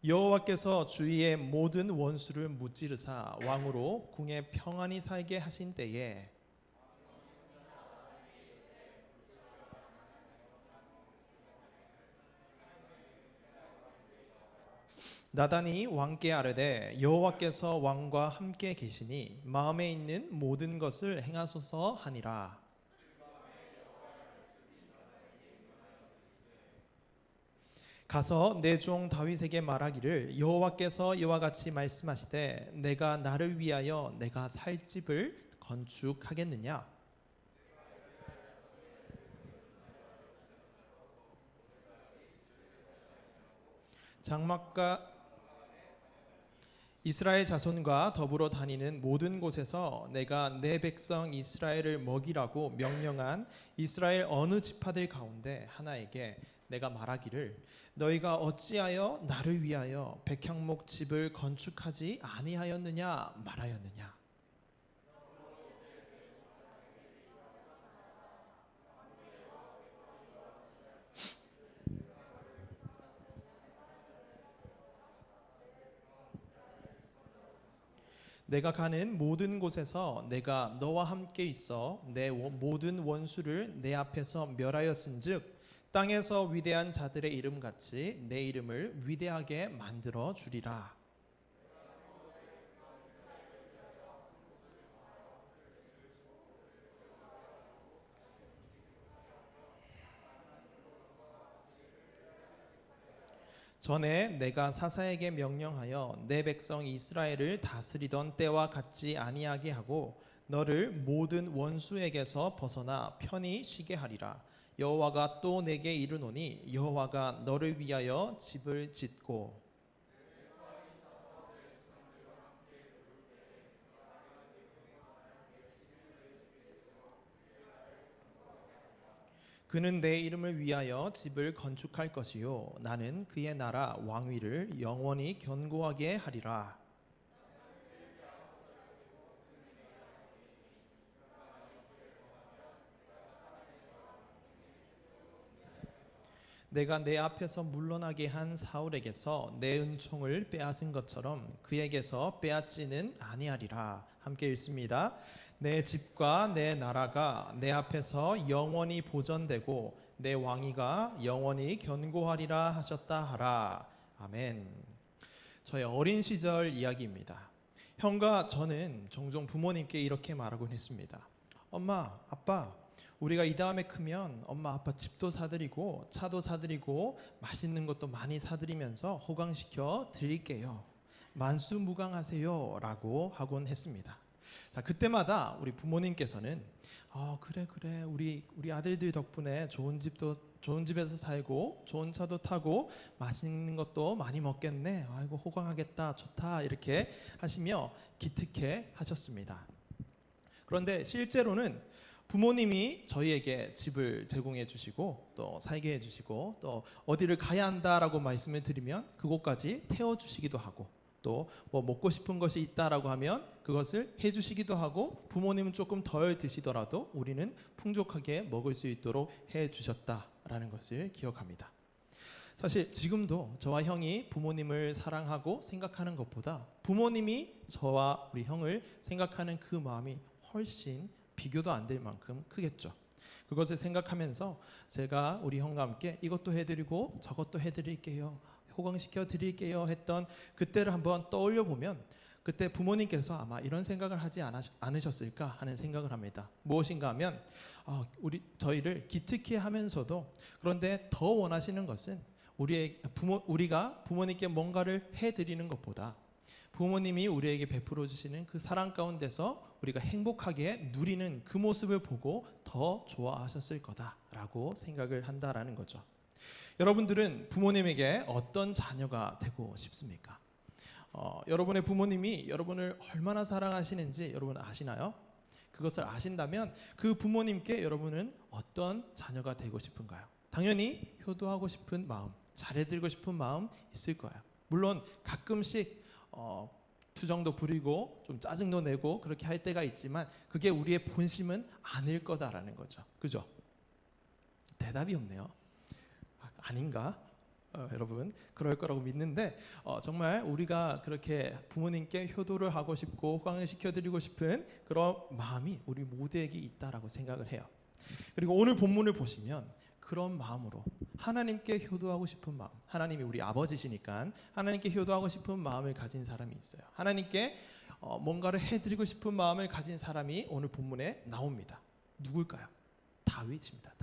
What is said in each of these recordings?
여호와께서 주위의 모든 원수를 무찌르사 왕으로 궁에 평안히 살게 하신 때에 나단이 왕께 아뢰되 여호와께서 왕과 함께 계시니 마음에 있는 모든 것을 행하소서 하니라. 가서 내 종 다윗에게 말하기를 여호와께서 이와 같이 말씀하시되 내가 나를 위하여 내가 살 집을 건축하겠느냐. 장막과 이스라엘 자손과 더불어 다니는 모든 곳에서 내가 내 백성 이스라엘을 먹이라고 명령한 이스라엘 어느 지파들 가운데 하나에게 내가 말하기를 너희가 어찌하여 나를 위하여 백향목 집을 건축하지 아니하였느냐 말하였느냐. 내가 가는 모든 곳에서 내가 너와 함께 있어 내 모든 원수를 내 앞에서 멸하였은즉 땅에서 위대한 자들의 이름 같이 내 이름을 위대하게 만들어 주리라. 전에 내가 사사에게 명령하여 내 백성 이스라엘을 다스리던 때와 같지 아니하게 하고 너를 모든 원수에게서 벗어나 편히 쉬게 하리라. 여호와가 또 내게 이르노니 여호와가 너를 위하여 집을 짓고 그는 내 이름을 위하여 집을 건축할 것이요 나는 그의 나라 왕위를 영원히 견고하게 하리라. 내가 내 앞에서 물러나게 한 사울에게서 내 은총을 빼앗은 것처럼 그에게서 빼앗지는 아니하리라. 함께 읽습니다. 내 집과 내 나라가 내 앞에서 영원히 보존되고 내 왕위가 영원히 견고하리라 하셨다 하라. 아멘. 저의 어린 시절 이야기입니다. 형과 저는 종종 부모님께 이렇게 말하곤 했습니다. 엄마, 아빠, 우리가 이 다음에 크면 엄마 아빠 집도 사드리고 차도 사드리고 맛있는 것도 많이 사드리면서 호강시켜 드릴게요. 만수무강하세요 라고 하곤 했습니다. 자, 그때마다 우리 부모님께서는 그래 우리 아들들 덕분에 좋은 집에서 살고 좋은 차도 타고 맛있는 것도 많이 먹겠네. 아이고 호강하겠다. 좋다. 이렇게 하시며 기특해 하셨습니다. 그런데 실제로는 부모님이 저희에게 집을 제공해 주시고 또 살게 해 주시고 또 어디를 가야 한다라고 말씀을 드리면 그곳까지 태워 주시기도 하고 또 뭐 먹고 싶은 것이 있다라고 하면 그것을 해 주시기도 하고 부모님은 조금 덜 드시더라도 우리는 풍족하게 먹을 수 있도록 해 주셨다라는 것을 기억합니다. 사실 지금도 저와 형이 부모님을 사랑하고 생각하는 것보다 부모님이 저와 우리 형을 생각하는 그 마음이 훨씬 비교도 안 될 만큼 크겠죠. 그것을 생각하면서 제가 우리 형과 함께 이것도 해드리고 저것도 해드릴게요, 호강시켜 드릴게요 했던 그때를 한번 떠올려 보면 그때 부모님께서 아마 이런 생각을 하지 않으셨을까 하는 생각을 합니다. 무엇인가 하면 저희를 기특해 하면서도 그런데 더 원하시는 것은 우리가 부모님께 뭔가를 해드리는 것보다 부모님이 우리에게 베풀어 주시는 그 사랑 가운데서 우리가 행복하게 누리는 그 모습을 보고 더 좋아하셨을 거다라고 생각을 한다라는 거죠. 여러분들은 부모님에게 어떤 자녀가 되고 싶습니까? 여러분의 부모님이 여러분을 얼마나 사랑하시는지 여러분 아시나요? 그것을 아신다면 그 부모님께 여러분은 어떤 자녀가 되고 싶은가요? 당연히 효도하고 싶은 마음, 잘해드리고 싶은 마음 있을 거예요. 물론 가끔씩 투정도 부리고 좀 짜증도 내고 그렇게 할 때가 있지만 그게 우리의 본심은 아닐 거다라는 거죠. 그죠? 대답이 없네요. 아닌가? 여러분 그럴 거라고 믿는데 정말 우리가 그렇게 부모님께 효도를 하고 싶고 호강을 시켜드리고 싶은 그런 마음이 우리 모두에게 있다라고 생각을 해요. 그리고 오늘 본문을 보시면 그런 마음으로 하나님께 효도하고 싶은 마음, 하나님이 우리 아버지시니까 하나님께 효도하고 싶은 마음을 가진 사람이 있어요. 하나님께 뭔가를 해드리고 싶은 마음을 가진 사람이 오늘 본문에 나옵니다. 누굴까요? 다윗입니다.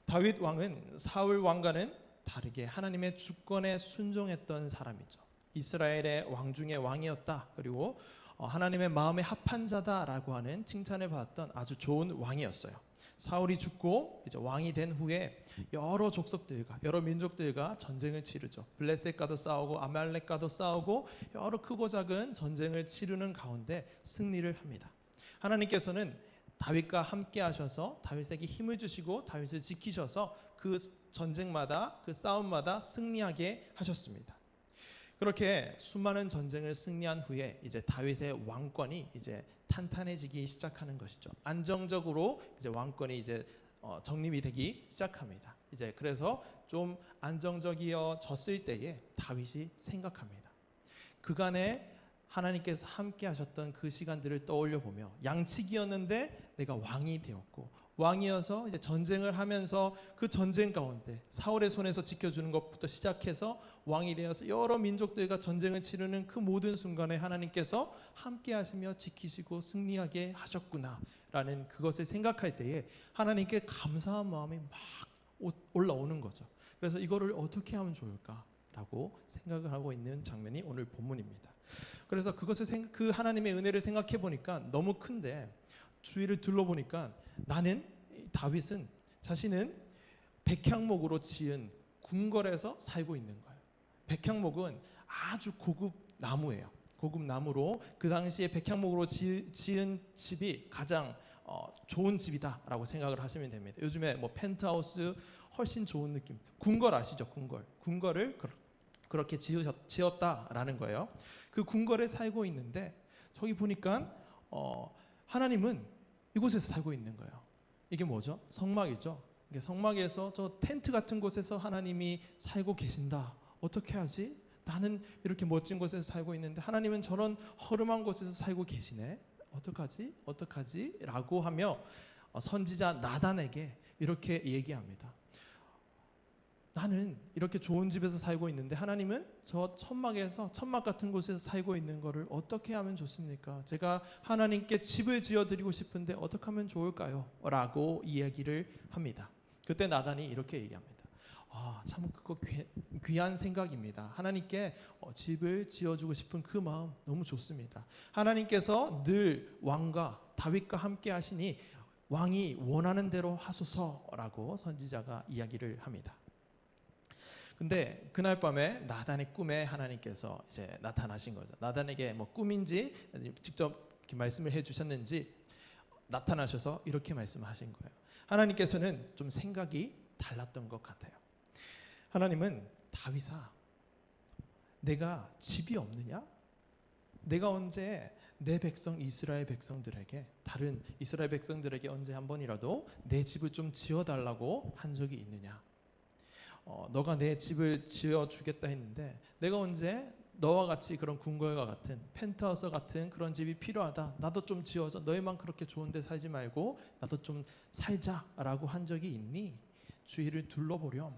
다윗 왕은 사울 왕과는 다르게 하나님의 주권에 순종했던 사람이죠. 이스라엘의 왕 중에 왕이었다. 그리고 하나님의 마음에 합한 자다라고 하는 칭찬을 받았던 아주 좋은 왕이었어요. 사울이 죽고 이제 왕이 된 후에 여러 족속들과 여러 민족들과 전쟁을 치르죠. 블레셋과도 싸우고 아말렉과도 싸우고 여러 크고 작은 전쟁을 치르는 가운데 승리를 합니다. 하나님께서는 다윗과 함께 하셔서 다윗에게 힘을 주시고 다윗을 지키셔서 그 전쟁마다 그 싸움마다 승리하게 하셨습니다. 그렇게 수많은 전쟁을 승리한 후에 이제 다윗의 왕권이 이제 탄탄해지기 시작하는 것이죠. 안정적으로 이제 왕권이 이제 정립이 되기 시작합니다. 이제 그래서 좀 안정적이어졌을 때에 다윗이 생각합니다. 그간에 하나님께서 함께 하셨던 그 시간들을 떠올려 보며 양치기였는데 내가 왕이 되었고 왕이어서 이제 전쟁을 하면서 그 전쟁 가운데 사울의 손에서 지켜주는 것부터 시작해서 왕이 되어서 여러 민족들과 전쟁을 치르는 그 모든 순간에 하나님께서 함께 하시며 지키시고 승리하게 하셨구나라는 그것을 생각할 때에 하나님께 감사한 마음이 막 올라오는 거죠. 그래서 이거를 어떻게 하면 좋을까라고 생각을 하고 있는 장면이 오늘 본문입니다. 그래서 그것을 그 하나님의 은혜를 생각해 보니까 너무 큰데 주위를 둘러보니까 나는 다윗은 자신은 백향목으로 지은 궁궐에서 살고 있는 거예요. 백향목은 아주 고급 나무예요. 고급 나무로 그 당시에 백향목으로 지은 집이 가장 좋은 집이다라고 생각을 하시면 됩니다. 요즘에 뭐 펜트하우스 훨씬 좋은 느낌. 궁궐 아시죠? 궁궐을 그렇게 지었다라는 거예요. 그 궁궐에 살고 있는데 저기 보니까 하나님은 이곳에서 살고 있는 거예요. 이게 뭐죠? 성막이죠. 이게 성막에서 저 텐트 같은 곳에서 하나님이 살고 계신다. 어떻게 하지? 나는 이렇게 멋진 곳에서 살고 있는데 하나님은 저런 허름한 곳에서 살고 계시네. 어떡하지? 라고 하며 선지자 나단에게 이렇게 얘기합니다. 나는 이렇게 좋은 집에서 살고 있는데 하나님은 저 천막 같은 곳에서 살고 있는 것을 어떻게 하면 좋습니까? 제가 하나님께 집을 지어드리고 싶은데 어떻게 하면 좋을까요? 라고 이야기를 합니다. 그때 나단이 이렇게 얘기합니다. 참 그거 귀한 생각입니다. 하나님께 집을 지어주고 싶은 그 마음 너무 좋습니다. 하나님께서 늘 왕과 다윗과 함께 하시니 왕이 원하는 대로 하소서라고 선지자가 이야기를 합니다. 근데 그날 밤에 나단의 꿈에 하나님께서 이제 나타나신 거죠. 나단에게 뭐 꿈인지 직접 이렇게 말씀을 해주셨는지 나타나셔서 이렇게 말씀하신 거예요. 하나님께서는 좀 생각이 달랐던 것 같아요. 하나님은 다윗아, 내가 집이 없느냐? 내가 언제 내 백성 이스라엘 백성들에게 다른 이스라엘 백성들에게 언제 한 번이라도 내 집을 좀 지어달라고 한 적이 있느냐? 너가 내 집을 지어주겠다 했는데 내가 언제 너와 같이 그런 궁궐과 같은 펜트하우스 같은 그런 집이 필요하다. 나도 좀 지어줘. 너희만 그렇게 좋은 데 살지 말고 나도 좀 살자라고 한 적이 있니? 주위를 둘러보렴.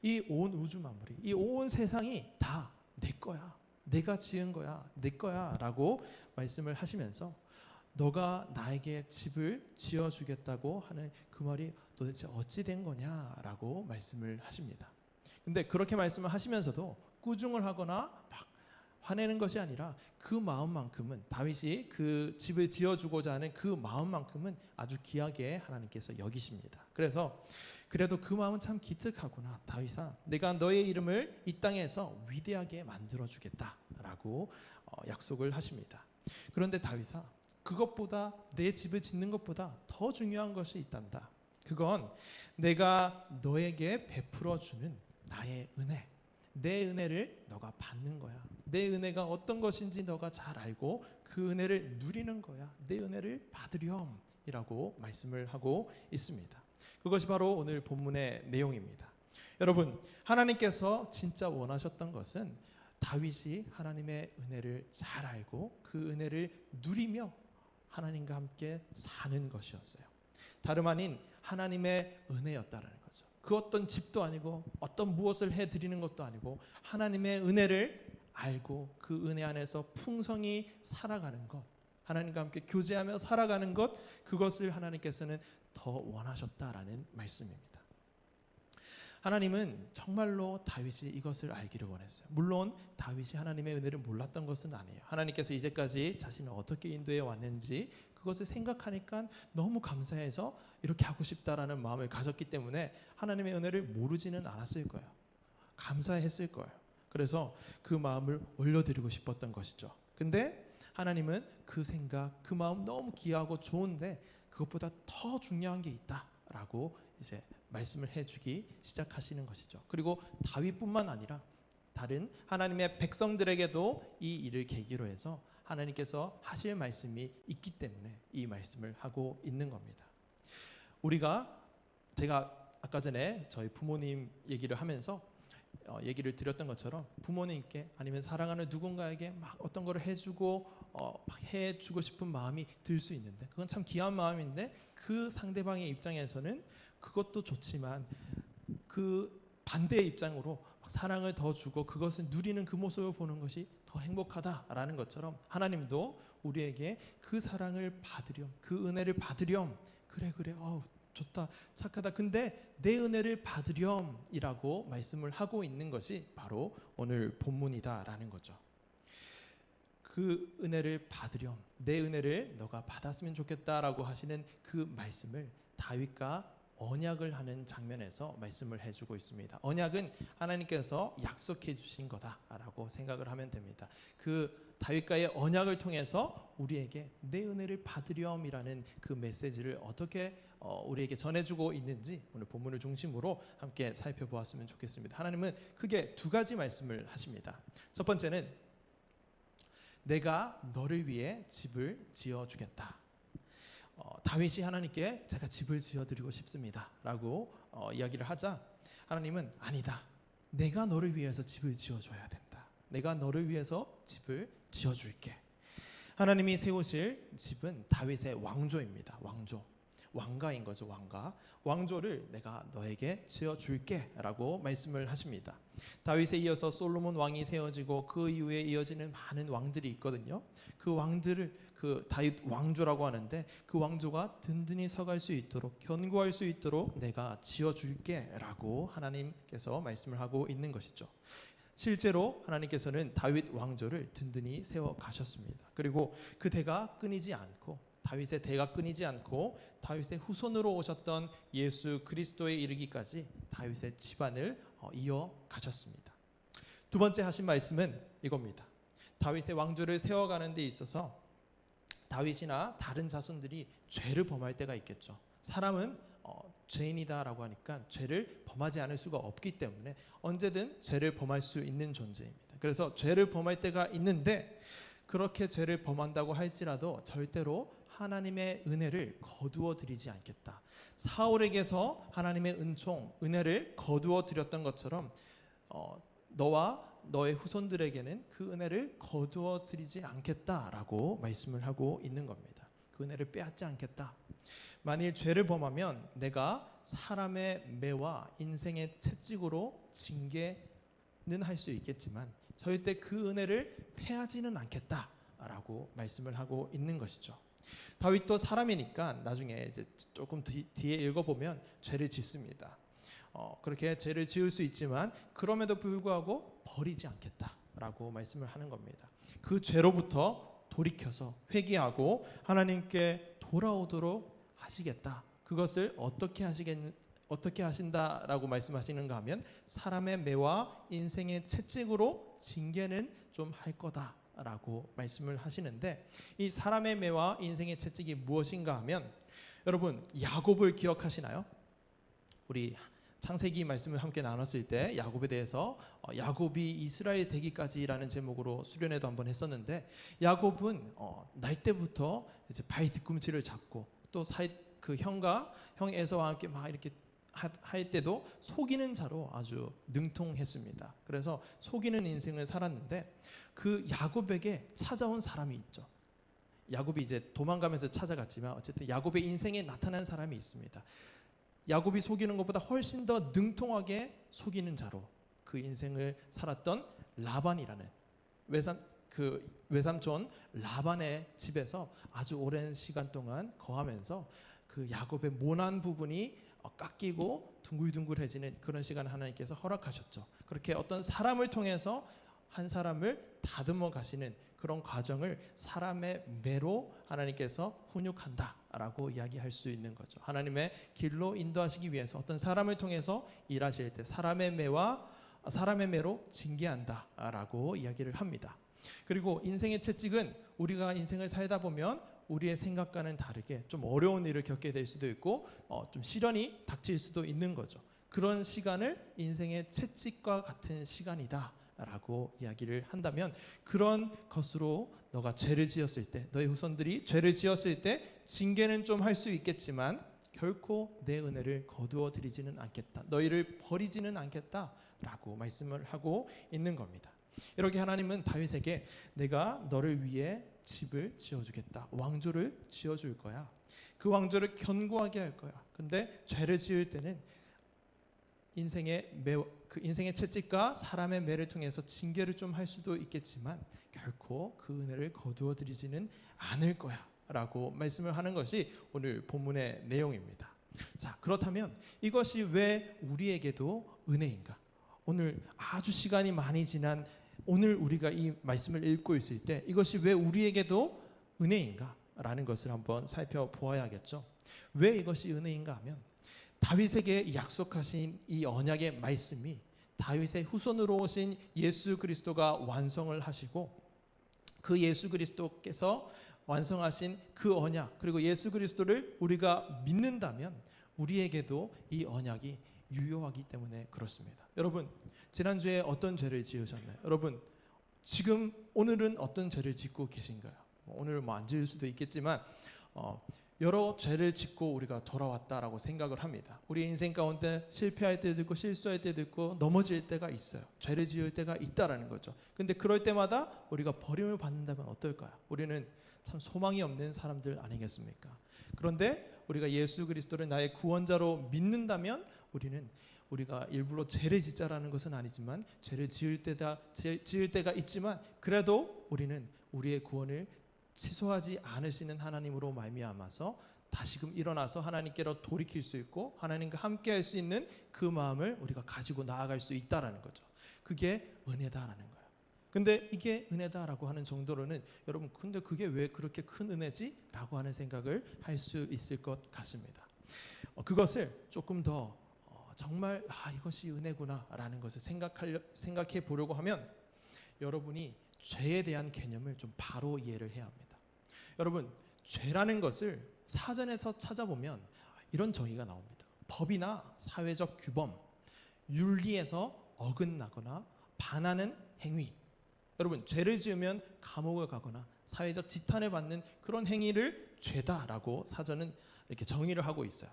이 온 우주 만물이, 이 온 세상이 다 내 거야. 내가 지은 거야. 내 거야 라고 말씀을 하시면서 너가 나에게 집을 지어주겠다고 하는 그 말이 도대체 어찌 된 거냐라고 말씀을 하십니다. 근데 그렇게 말씀을 하시면서도 꾸중을 하거나 막 화내는 것이 아니라 그 마음만큼은 다윗이 그 집을 지어주고자 하는 그 마음만큼은 아주 귀하게 하나님께서 여기십니다. 그래서 그래도 그 마음은 참 기특하구나. 다윗아, 내가 너의 이름을 이 땅에서 위대하게 만들어주겠다라고 약속을 하십니다. 그런데 다윗아, 그것보다 내 집을 짓는 것보다 더 중요한 것이 있단다. 그건 내가 너에게 베풀어주는 나의 은혜. 내 은혜를 너가 받는 거야. 내 은혜가 어떤 것인지 너가 잘 알고 그 은혜를 누리는 거야. 내 은혜를 받으렴이라고 말씀을 하고 있습니다. 그것이 바로 오늘 본문의 내용입니다. 여러분, 하나님께서 진짜 원하셨던 것은 다윗이 하나님의 은혜를 잘 알고 그 은혜를 누리며 하나님과 함께 사는 것이었어요. 다름 아닌 하나님의 은혜였다라는 거죠. 그 어떤 집도 아니고 어떤 무엇을 해드리는 것도 아니고 하나님의 은혜를 알고 그 은혜 안에서 풍성히 살아가는 것, 하나님과 함께 교제하며 살아가는 것, 그것을 하나님께서는 더 원하셨다라는 말씀입니다. 하나님은 정말로 다윗이 이것을 알기를 원했어요. 물론 다윗이 하나님의 은혜를 몰랐던 것은 아니에요. 하나님께서 이제까지 자신을 어떻게 인도해 왔는지 그것을 생각하니까 너무 감사해서 이렇게 하고 싶다라는 마음을 가졌기 때문에 하나님의 은혜를 모르지는 않았을 거예요. 감사했을 거예요. 그래서 그 마음을 올려드리고 싶었던 것이죠. 근데 하나님은 그 생각, 그 마음 너무 귀하고 좋은데 그것보다 더 중요한 게 있다라고 이제 말씀을 해주기 시작하시는 것이죠. 그리고 다윗뿐만 아니라 다른 하나님의 백성들에게도 이 일을 계기로 해서 하나님께서 하실 말씀이 있기 때문에 이 말씀을 하고 있는 겁니다. 제가 아까 전에 저희 부모님 얘기를 하면서 얘기를 드렸던 것처럼 부모님께 아니면 사랑하는 누군가에게 막 어떤 거를 해주고 막 해주고 싶은 마음이 들 수 있는데 그건 참 귀한 마음인데 그 상대방의 입장에서는 그것도 좋지만 그 반대의 입장으로 막 사랑을 더 주고 그것을 누리는 그 모습을 보는 것이 더 행복하다라는 것처럼 하나님도 우리에게 그 사랑을 받으렴, 그 은혜를 받으렴, 그래 좋다, 착하다, 근데 내 은혜를 받으렴이라고 말씀을 하고 있는 것이 바로 오늘 본문이다라는 거죠. 그 은혜를 받으렴, 내 은혜를 너가 받았으면 좋겠다라고 하시는 그 말씀을 다윗과 언약을 하는 장면에서 말씀을 해주고 있습니다. 언약은 하나님께서 약속해 주신 거다라고 생각을 하면 됩니다. 그 다윗과의 언약을 통해서 우리에게 내 은혜를 받으렴이라는 그 메시지를 어떻게 우리에게 전해주고 있는지 오늘 본문을 중심으로 함께 살펴보았으면 좋겠습니다. 하나님은 크게 두 가지 말씀을 하십니다. 첫 번째는 내가 너를 위해 집을 지어주겠다. 다윗이 하나님께 제가 집을 지어드리고 싶습니다 라고 이야기를 하자 하나님은 아니다, 내가 너를 위해서 집을 지어줘야 된다, 내가 너를 위해서 집을 지어줄게. 하나님이 세우실 집은 다윗의 왕조입니다. 왕가인 거죠. 왕조를 내가 너에게 지어줄게 라고 말씀을 하십니다. 다윗에 이어서 솔로몬 왕이 세워지고 그 이후에 이어지는 많은 왕들이 있거든요. 그 왕들을 그 다윗 왕조라고 하는데 그 왕조가 든든히 서갈 수 있도록 견고할 수 있도록 내가 지어줄게 라고 하나님께서 말씀을 하고 있는 것이죠. 실제로 하나님께서는 다윗 왕조를 든든히 세워 가셨습니다. 그리고 그 대가 끊이지 않고 다윗의 대가 끊이지 않고 다윗의 후손으로 오셨던 예수 그리스도에 이르기까지 다윗의 집안을 이어 가셨습니다. 두 번째 하신 말씀은 이겁니다. 다윗의 왕조를 세워가는 데 있어서 다윗이나 다른 자손들이 죄를 범할 때가 있겠죠. 사람은 죄인이다라고 하니까 죄를 범하지 않을 수가 없기 때문에 언제든 죄를 범할 수 있는 존재입니다. 그래서 죄를 범할 때가 있는데 그렇게 죄를 범한다고 할지라도 절대로 하나님의 은혜를 거두어 드리지 않겠다. 사울에게서 하나님의 은총, 은혜를 거두어 드렸던 것처럼 너와 너의 후손들에게는 그 은혜를 거두어 드리지 않겠다라고 말씀을 하고 있는 겁니다. 그 은혜를 빼앗지 않겠다. 만일 죄를 범하면 내가 사람의 매와 인생의 채찍으로 징계는 할 수 있겠지만 절대 그 은혜를 패하지는 않겠다라고 말씀을 하고 있는 것이죠. 다윗도 사람이니까 나중에 이제 조금 뒤에 읽어보면 죄를 짓습니다. 그렇게 죄를 지을 수 있지만 그럼에도 불구하고 버리지 않겠다라고 말씀을 하는 겁니다. 그 죄로부터 돌이켜서 회개하고 하나님께 돌아오도록 하시겠다. 그것을 어떻게 하신다라고 말씀하시는가 하면 사람의 매와 인생의 채찍으로 징계는 좀 할 거다라고 말씀을 하시는데 이 사람의 매와 인생의 채찍이 무엇인가 하면 여러분 야곱을 기억하시나요? 우리 창세기 말씀을 함께 나눴을 때 야곱에 대해서 야곱이 이스라엘 되기까지라는 제목으로 수련회도 한번 했었는데 야곱은 날 때부터 이제 발 뒤꿈치를 잡고 또 그 형 에서와 함께 막 이렇게 할 때도 속이는 자로 아주 능통했습니다. 그래서 속이는 인생을 살았는데 그 야곱에게 찾아온 사람이 있죠. 야곱이 이제 도망가면서 찾아갔지만 어쨌든 야곱의 인생에 나타난 사람이 있습니다. 야곱이 속이는 것보다 훨씬 더 능통하게 속이는 자로 그 인생을 살았던 라반이라는 외삼촌 라반의 집에서 아주 오랜 시간 동안 거하면서 그 야곱의 모난 부분이 깎이고 둥글둥글해지는 그런 시간을 하나님께서 허락하셨죠. 그렇게 어떤 사람을 통해서 한 사람을 다듬어 가시는 그런 과정을 사람의 매로 하나님께서 훈육한다라고 이야기할 수 있는 거죠. 하나님의 길로 인도하시기 위해서 어떤 사람을 통해서 일하실 때 사람의 매로 징계한다라고 이야기를 합니다. 그리고 인생의 채찍은 우리가 인생을 살다 보면 우리의 생각과는 다르게 좀 어려운 일을 겪게 될 수도 있고 좀 시련이 닥칠 수도 있는 거죠. 그런 시간을 인생의 채찍과 같은 시간이다 라고 이야기를 한다면, 그런 것으로 너가 죄를 지었을 때, 너의 후손들이 죄를 지었을 때 징계는 좀 할 수 있겠지만 결코 내 은혜를 거두어 드리지는 않겠다, 너희를 버리지는 않겠다 라고 말씀을 하고 있는 겁니다. 이렇게 하나님은 다윗에게 내가 너를 위해 집을 지어주겠다, 왕조를 지어줄 거야, 그 왕조를 견고하게 할 거야. 근데 죄를 지을 때는 인생의 채찍과 사람의 매를 통해서 징계를 좀 할 수도 있겠지만 결코 그 은혜를 거두어 드리지는 않을 거야 라고 말씀을 하는 것이 오늘 본문의 내용입니다. 자, 그렇다면 이것이 왜 우리에게도 은혜인가? 오늘 아주 시간이 많이 지난 오늘 우리가 이 말씀을 읽고 있을 때 이것이 왜 우리에게도 은혜인가? 라는 것을 한번 살펴보아야겠죠. 왜 이것이 은혜인가 하면, 다윗에게 약속하신 이 언약의 말씀이 다윗의 후손으로 오신 예수 그리스도가 완성을 하시고, 그 예수 그리스도께서 완성하신 그 언약, 그리고 예수 그리스도를 우리가 믿는다면 우리에게도 이 언약이 유효하기 때문에 그렇습니다. 여러분, 지난주에 어떤 죄를 지으셨나요? 여러분, 지금 오늘은 어떤 죄를 짓고 계신가요? 오늘 안 지을 수도 있겠지만 여러 죄를 짓고 우리가 돌아왔다라고 생각을 합니다. 우리 인생 가운데 실패할 때도 있고 실수할 때도 있고 넘어질 때가 있어요. 죄를 지을 때가 있다라는 거죠. 근데 그럴 때마다 우리가 버림을 받는다면 어떨까요? 우리는 참 소망이 없는 사람들 아니겠습니까? 그런데 우리가 예수 그리스도를 나의 구원자로 믿는다면 우리가 일부러 죄를 짓자라는 것은 아니지만 죄를 지을 때가 있지만 그래도 우리는 우리의 구원을 취소하지 않으시는 하나님으로 말미암아서 다시금 일어나서 하나님께로 돌이킬 수 있고 하나님과 함께 할 수 있는 그 마음을 우리가 가지고 나아갈 수 있다라는 거죠. 그게 은혜다라는 거예요. 근데 이게 은혜다라고 하는 정도로는 여러분, 근데 그게 왜 그렇게 큰 은혜지? 라고 하는 생각을 할 수 있을 것 같습니다. 그것을 조금 더 정말 이것이 은혜구나 라는 것을 생각해 보려고 하면 여러분이 죄에 대한 개념을 좀 바로 이해를 해야 합니다. 여러분, 죄라는 것을 사전에서 찾아보면 이런 정의가 나옵니다. 법이나 사회적 규범, 윤리에서 어긋나거나 반하는 행위. 여러분, 죄를 지으면 감옥을 가거나 사회적 지탄을 받는 그런 행위를 죄다라고 사전은 이렇게 정의를 하고 있어요.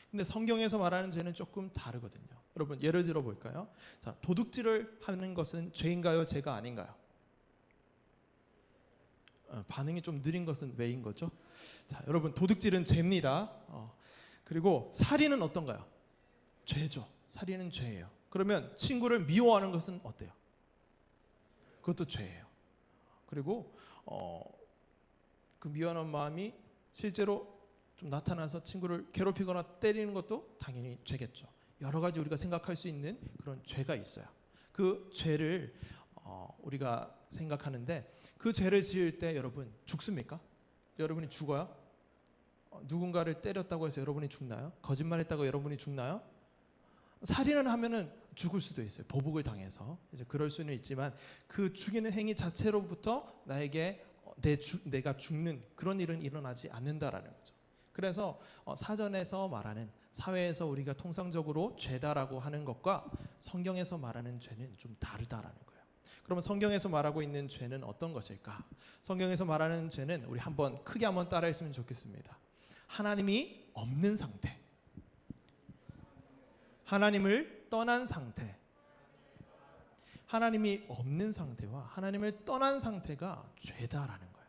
근데 성경에서 말하는 죄는 조금 다르거든요. 여러분, 예를 들어 볼까요? 자, 도둑질을 하는 것은 죄인가요? 죄가 아닌가요? 반응이 좀 느린 것은 왜인 거죠? 자, 여러분, 도둑질은 죄입니다. 그리고 살인은 어떤가요? 죄죠. 살인은 죄예요. 그러면 친구를 미워하는 것은 어때요? 그것도 죄예요. 그리고 그 미워하는 마음이 실제로 좀 나타나서 친구를 괴롭히거나 때리는 것도 당연히 죄겠죠. 여러 가지 우리가 생각할 수 있는 그런 죄가 있어요. 그 죄를 우리가 생각하는데, 그 죄를 지을 때 여러분 죽습니까? 여러분이 죽어요? 누군가를 때렸다고 해서 여러분이 죽나요? 거짓말했다고 여러분이 죽나요? 살인을 하면은 죽을 수도 있어요. 보복을 당해서 이제 그럴 수는 있지만 그 죽이는 행위 자체로부터 내가 죽는 그런 일은 일어나지 않는다라는 거죠. 그래서 사전에서 말하는, 사회에서 우리가 통상적으로 죄다라고 하는 것과 성경에서 말하는 죄는 좀 다르다라는 거예요. 그러면 성경에서 말하고 있는 죄는 어떤 것일까? 성경에서 말하는 죄는 우리 크게 한번 따라했으면 좋겠습니다. 하나님이 없는 상태. 하나님을 떠난 상태, 하나님이 없는 상태와 하나님을 떠난 상태가 죄다라는 거예요.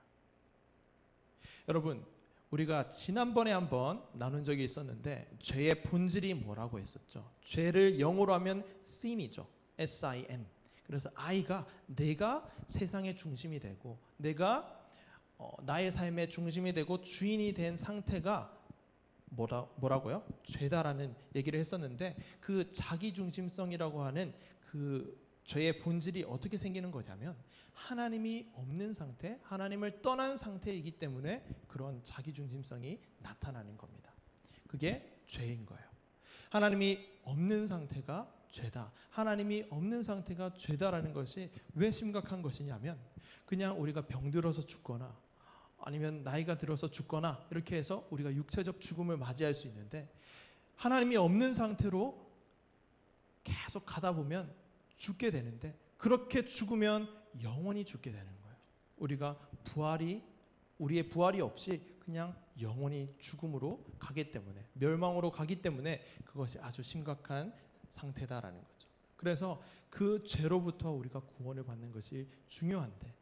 여러분, 우리가 지난번에 한번 나눈 적이 있었는데 죄의 본질이 뭐라고 했었죠? 죄를 영어로 하면 sin이죠. S-I-N. 그래서 I가 내가 세상의 중심이 되고 내가 나의 삶의 중심이 되고 주인이 된 상태가 뭐라고요? 죄다라는 얘기를 했었는데, 그 자기중심성이라고 하는 그 죄의 본질이 어떻게 생기는 거냐면 하나님이 없는 상태, 하나님을 떠난 상태이기 때문에 그런 자기중심성이 나타나는 겁니다. 그게 죄인 거예요. 하나님이 없는 상태가 죄다. 하나님이 없는 상태가 죄다라는 것이 왜 심각한 것이냐면, 그냥 우리가 병들어서 죽거나 아니면 나이가 들어서 죽거나 이렇게 해서 우리가 육체적 죽음을 맞이할 수 있는데, 하나님이 없는 상태로 계속 가다 보면 죽게 되는데, 그렇게 죽으면 영원히 죽게 되는 거예요. 우리의 부활이 없이 그냥 영원히 죽음으로 가기 때문에, 멸망으로 가기 때문에 그것이 아주 심각한 상태다라는 거죠. 그래서 그 죄로부터 우리가 구원을 받는 것이 중요한데,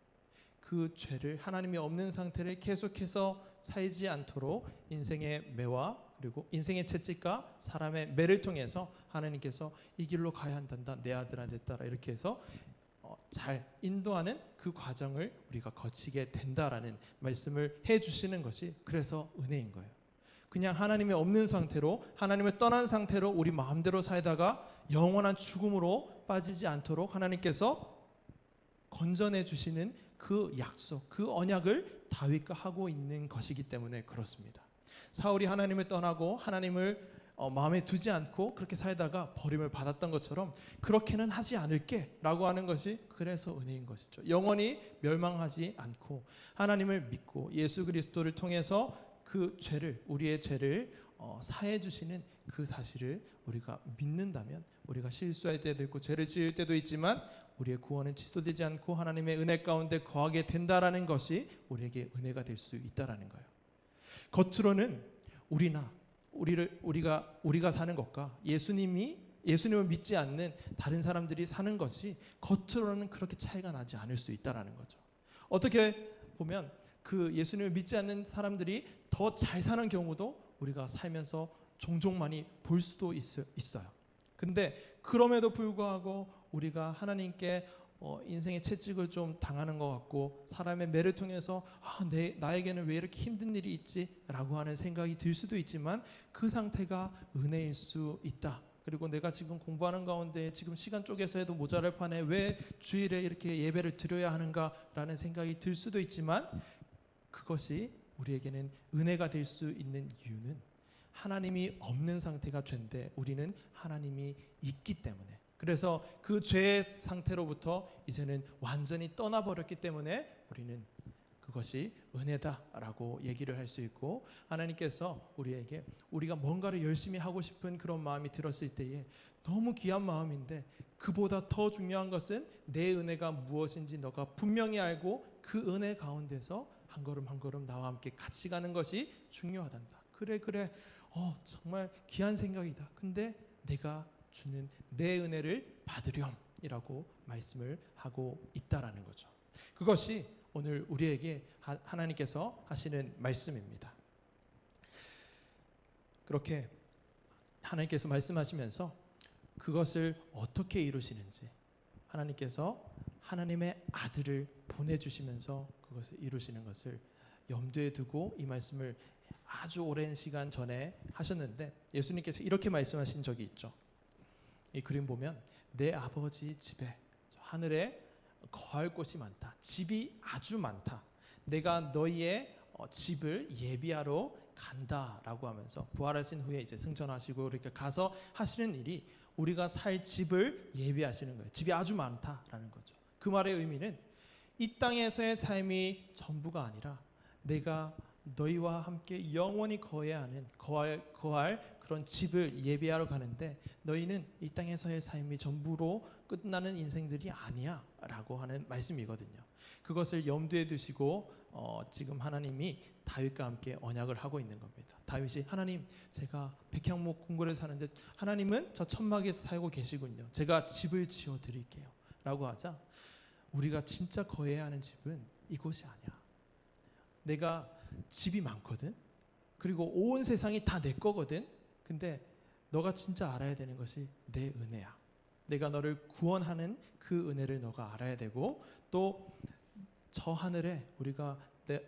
그 죄를, 하나님이 없는 상태를 계속해서 살지 않도록 인생의 매와 그리고 인생의 채찍과 사람의 매를 통해서 하나님께서 이 길로 가야 한단다, 내 아들아 내 딸아, 이렇게 해서 잘 인도하는 그 과정을 우리가 거치게 된다라는 말씀을 해주시는 것이 그래서 은혜인 거예요. 그냥 하나님이 없는 상태로, 하나님을 떠난 상태로 우리 마음대로 살다가 영원한 죽음으로 빠지지 않도록 하나님께서 건져내 주시는 그 약속, 그 언약을 다윗과 하고 있는 것이기 때문에 그렇습니다. 사울이 하나님을 떠나고 하나님을 마음에 두지 않고 그렇게 살다가 버림을 받았던 것처럼 그렇게는 하지 않을게 라고 하는 것이 그래서 은혜인 것이죠. 영원히 멸망하지 않고 하나님을 믿고 예수 그리스도를 통해서 그 죄를, 우리의 죄를 사해 주시는 그 사실을 우리가 믿는다면, 우리가 실수할 때도 있고 죄를 지을 때도 있지만 우리의 구원은 취소되지 않고 하나님의 은혜 가운데 거하게 된다라는 것이 우리에게 은혜가 될 수 있다라는 거예요. 겉으로는 우리가 사는 것과 예수님을 믿지 않는 다른 사람들이 사는 것이 겉으로는 그렇게 차이가 나지 않을 수 있다라는 거죠. 어떻게 보면 그 예수님을 믿지 않는 사람들이 더 잘 사는 경우도 우리가 살면서 종종 많이 볼 수도 있어요. 근데 그럼에도 불구하고 우리가 하나님께 인생의 채찍을 좀 당하는 것 같고 사람의 매를 통해서 나에게는 왜 이렇게 힘든 일이 있지? 라고 하는 생각이 들 수도 있지만 그 상태가 은혜일 수 있다. 그리고 내가 지금 공부하는 가운데 지금 시간 쪼개서 해도 모자랄 판에 왜 주일에 이렇게 예배를 드려야 하는가라는 생각이 들 수도 있지만, 그것이 우리에게는 은혜가 될 수 있는 이유는 하나님이 없는 상태가 죄인데 우리는 하나님이 있기 때문에, 그래서 그 죄의 상태로부터 이제는 완전히 떠나버렸기 때문에 우리는 그것이 은혜다라고 얘기를 할 수 있고, 하나님께서 우리에게 우리가 뭔가를 열심히 하고 싶은 그런 마음이 들었을 때에 너무 귀한 마음인데 그보다 더 중요한 것은 내 은혜가 무엇인지 너가 분명히 알고 그 은혜 가운데서 한 걸음 한 걸음 나와 함께 같이 가는 것이 중요하단다. 그래 정말 귀한 생각이다. 근데 내가 주는 내 은혜를 받으렴이라고 말씀을 하고 있다라는 거죠. 그것이 오늘 우리에게 하나님께서 하시는 말씀입니다. 그렇게 하나님께서 말씀하시면서 그것을 어떻게 이루시는지, 하나님께서 하나님의 아들을 보내주시면서 그것을 이루시는 것을 염두에 두고 이 말씀을 아주 오랜 시간 전에 하셨는데, 예수님께서 이렇게 말씀하신 적이 있죠. 이 그림 보면 내 아버지 집에 하늘에 거할 곳이 많다. 집이 아주 많다. 내가 너희의 집을 예비하러 간다라고 하면서 부활하신 후에 이제 승천하시고 이렇게 가서 하시는 일이 우리가 살 집을 예비하시는 거예요. 집이 아주 많다라는 거죠. 그 말의 의미는 이 땅에서의 삶이 전부가 아니라 내가 너희와 함께 영원히 거할 그런 그런 집을 예비하러 가는데 너희는 이 땅에서의 삶이 전부로 끝나는 인생들이 아니야 라고 하는 말씀이거든요. 그것을 염두에 두시고 지금 하나님이 다윗과 함께 언약을 하고 있는 겁니다. 다윗이 하나님 제가 백향목 궁궐에 사는데 하나님은 저 천막에서 살고 계시군요. 제가 집을 지어 드릴게요 라고 하자 우리가 진짜 거해야 하는 집은 이곳이 아니야. 내가 집이 많거든. 그리고 온 세상이 다 내 거거든. 근데 너가 진짜 알아야 되는 것이 내 은혜야. 내가 너를 구원하는 그 은혜를 너가 알아야 되고 또 저 하늘에 우리가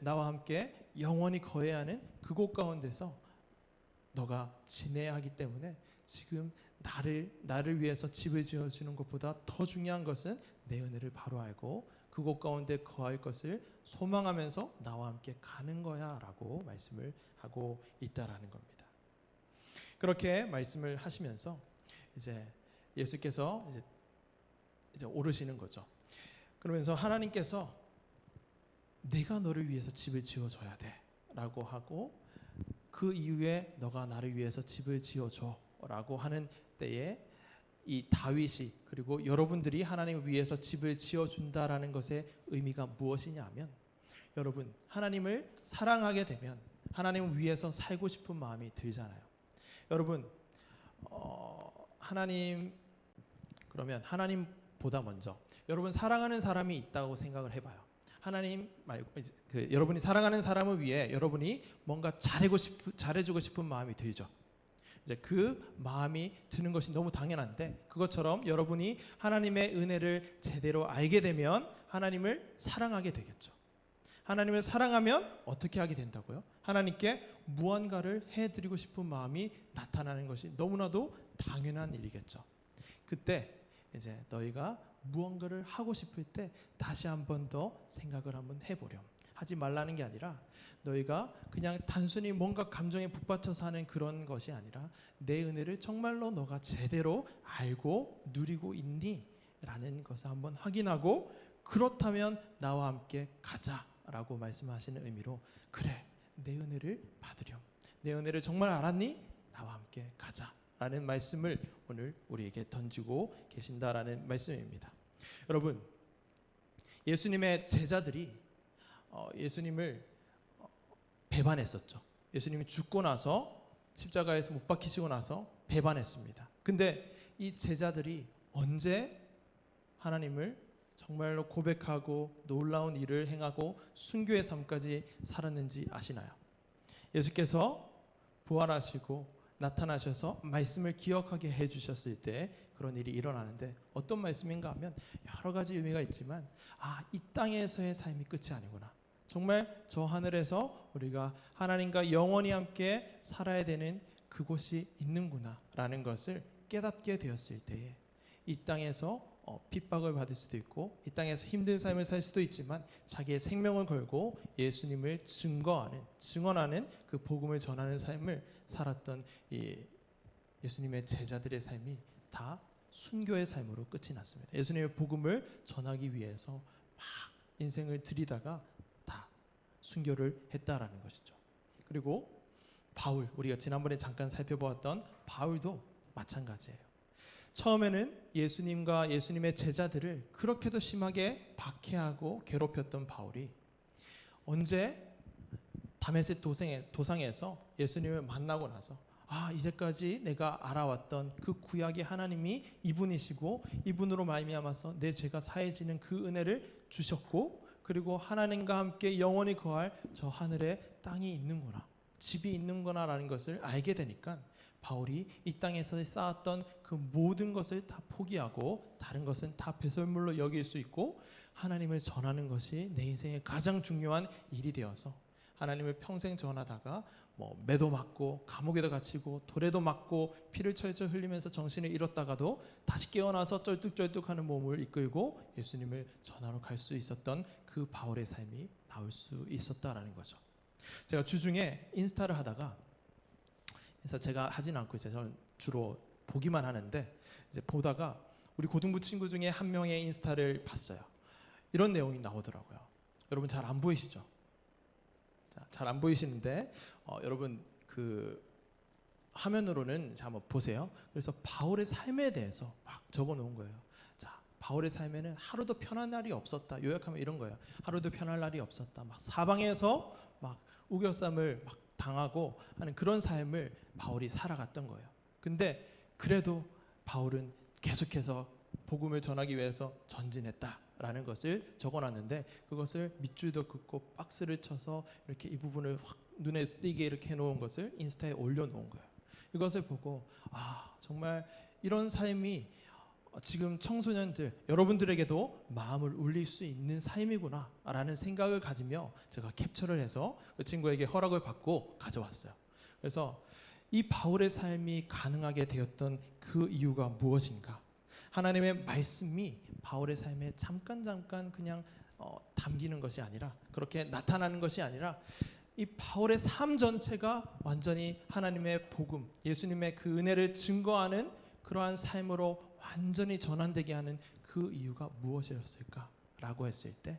나와 함께 영원히 거해야 하는 그곳 가운데서 너가 지내야 하기 때문에 지금 나를 위해서 집을 지어주는 것보다 더 중요한 것은 내 은혜를 바로 알고 그곳 가운데 거할 것을 소망하면서 나와 함께 가는 거야 라고 말씀을 하고 있다라는 겁니다. 그렇게 말씀을 하시면서 이제 예수께서 이제 오르시는 거죠. 그러면서 하나님께서 내가 너를 위해서 집을 지어줘야 돼 라고 하고 그 이후에 너가 나를 위해서 집을 지어줘 라고 하는 때에 이 다윗이 그리고 여러분들이 하나님을 위해서 집을 지어준다라는 것의 의미가 무엇이냐 하면 여러분 하나님을 사랑하게 되면 하나님을 위해서 살고 싶은 마음이 들잖아요. 여러분 그러면 하나님보다 먼저 여러분 사랑하는 사람이 있다고 생각을 해봐요. 하나님 말고 여러분이 사랑하는 사람을 위해 여러분이 뭔가 잘해주고 싶은 마음이 들죠. 이제 그 마음이 드는 것이 너무 당연한데 그것처럼 여러분이 하나님의 은혜를 제대로 알게 되면 하나님을 사랑하게 되겠죠. 하나님을 사랑하면 어떻게 하게 된다고요? 하나님께 무언가를 해드리고 싶은 마음이 나타나는 것이 너무나도 당연한 일이겠죠. 그때 이제 너희가 무언가를 하고 싶을 때 다시 한 번 더 생각을 한번 해보렴. 하지 말라는 게 아니라 너희가 그냥 단순히 뭔가 감정에 북받쳐서 하는 그런 것이 아니라 내 은혜를 정말로 너가 제대로 알고 누리고 있니? 라는 것을 한번 확인하고 그렇다면 나와 함께 가자라고 말씀하시는 의미로 그래 내 은혜를 받으렴. 내 은혜를 정말 알았니? 나와 함께 가자 라는 말씀을 오늘 우리에게 던지고 계신다라는 말씀입니다. 여러분 예수님의 제자들이 예수님을 배반했었죠. 예수님이 죽고 나서 십자가에서 못 박히시고 나서 배반했습니다. 근데 이 제자들이 언제 하나님을 정말로 고백하고 놀라운 일을 행하고 순교의 삶까지 살았는지 아시나요? 예수께서 부활하시고 나타나셔서 말씀을 기억하게 해주셨을 때 그런 일이 일어나는데 어떤 말씀인가 하면 여러 가지 의미가 있지만 이 땅에서의 삶이 끝이 아니구나. 정말 저 하늘에서 우리가 하나님과 영원히 함께 살아야 되는 그곳이 있는구나 라는 것을 깨닫게 되었을 때에 이 땅에서 핍박을 받을 수도 있고 이 땅에서 힘든 삶을 살 수도 있지만 자기의 생명을 걸고 예수님을 증언하는 그 복음을 전하는 삶을 살았던 이 예수님의 제자들의 삶이 다 순교의 삶으로 끝이 났습니다. 예수님의 복음을 전하기 위해서 막 인생을 들이다가 다 순교를 했다라는 것이죠. 그리고 바울, 우리가 지난번에 잠깐 살펴보았던 바울도 마찬가지예요. 처음에는 예수님과 예수님의 제자들을 그렇게도 심하게 박해하고 괴롭혔던 바울이 언제 다메섹 도상에서 예수님을 만나고 나서 이제까지 내가 알아왔던 그 구약의 하나님이 이분이시고 이분으로 말미암아서 내 죄가 사해지는 그 은혜를 주셨고 그리고 하나님과 함께 영원히 거할 저 하늘에 땅이 있는구나, 집이 있는구나라는 것을 알게 되니까 바울이 이 땅에서 쌓았던 그 모든 것을 다 포기하고 다른 것은 다 배설물로 여길 수 있고 하나님을 전하는 것이 내 인생의 가장 중요한 일이 되어서 하나님을 평생 전하다가 매도 맞고 감옥에도 갇히고 돌에도 맞고 피를 철철 흘리면서 정신을 잃었다가도 다시 깨어나서 쩔뚝쩔뚝하는 몸을 이끌고 예수님을 전하러 갈 수 있었던 그 바울의 삶이 나올 수 있었다라는 거죠. 제가 주중에 인스타를 하다가 인스타 제가 하진 않고 저는 주로 보기만 하는데 이제 보다가 우리 고등부 친구 중에 한 명의 인스타를 봤어요. 이런 내용이 나오더라고요. 여러분 잘 안 보이시죠? 잘 안 보이시는데 여러분 그 화면으로는 자 한번 보세요. 그래서 바울의 삶에 대해서 막 적어 놓은 거예요. 자, 바울의 삶에는 하루도 편한 날이 없었다. 요약하면 이런 거예요. 하루도 편할 날이 없었다. 막 사방에서 막 우겨쌈을 막 당하고 하는 그런 삶을 바울이 살아갔던 거예요. 근데 그래도 바울은 계속해서 복음을 전하기 위해서 전진했다라는 것을 적어놨는데, 그것을 밑줄도 긋고 박스를 쳐서 이렇게 이 부분을 확 눈에 띄게 이렇게 해놓은 것을 인스타에 올려놓은 거예요. 이것을 보고 정말 이런 삶이 지금 청소년들 여러분들에게도 마음을 울릴 수 있는 삶이구나 라는 생각을 가지며 제가 캡처를 해서 그 친구에게 허락을 받고 가져왔어요. 그래서 이 바울의 삶이 가능하게 되었던 그 이유가 무엇인가? 하나님의 말씀이 바울의 삶에 잠깐 그냥 담기는 것이 아니라, 그렇게 나타나는 것이 아니라, 이 바울의 삶 전체가 완전히 하나님의 복음, 예수님의 그 은혜를 증거하는 그러한 삶으로 완전히 전환되게 하는 그 이유가 무엇이었을까라고 했을 때,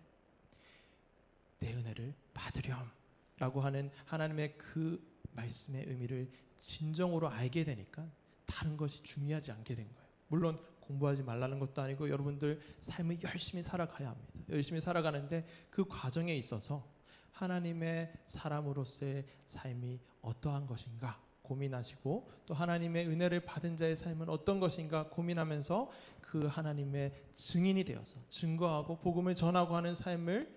내 은혜를 받으렴 라고 하는 하나님의 그 말씀의 의미를 진정으로 알게 되니까 다른 것이 중요하지 않게 된 거예요. 물론 공부하지 말라는 것도 아니고 여러분들 삶을 열심히 살아가야 합니다. 열심히 살아가는데 그 과정에 있어서 하나님의 사람으로서의 삶이 어떠한 것인가 고민하시고, 또 하나님의 은혜를 받은 자의 삶은 어떤 것인가 고민하면서 그 하나님의 증인이 되어서 증거하고 복음을 전하고 하는 삶을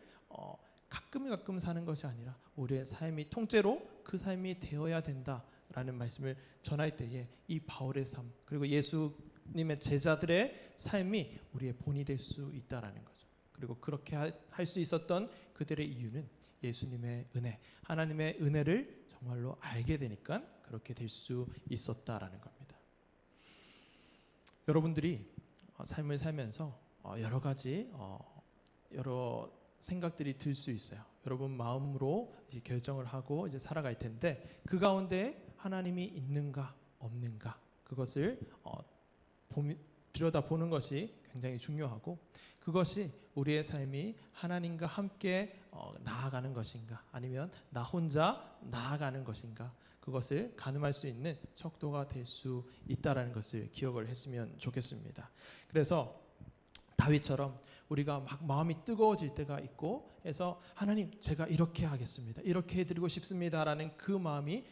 가끔 사는 것이 아니라 우리의 삶이 통째로 그 삶이 되어야 된다라는 말씀을 전할 때에 이 바울의 삶, 그리고 예수님의 제자들의 삶이 우리의 본이 될 수 있다라는 거죠. 그리고 그렇게 할 수 있었던 그들의 이유는 예수님의 은혜, 하나님의 은혜를 정말로 알게 되니까 그렇게 될 수 있었다라는 겁니다. 여러분들이 삶을 살면서 여러 가지 여러 생각들이 들 수 있어요. 여러분 마음으로 이제 결정을 하고 이제 살아갈 텐데, 그 가운데 하나님이 있는가 없는가, 그것을 들여다보는 것이 굉장히 중요하고, 그것이 우리의 삶이 하나님과 함께 나아가는 것인가, 아니면 나 혼자 나아가는 것인가, 그것을 가늠할 수 있는 척도가 될 수 있다라는 것을 기억을 했으면 좋겠습니다. 그래서 다윗처럼 우리가 막 마음이 뜨거워질 때가 있고 해서, 하나님 제가 이렇게 하겠습니다, 이렇게 해드리고 싶습니다라는 그 마음이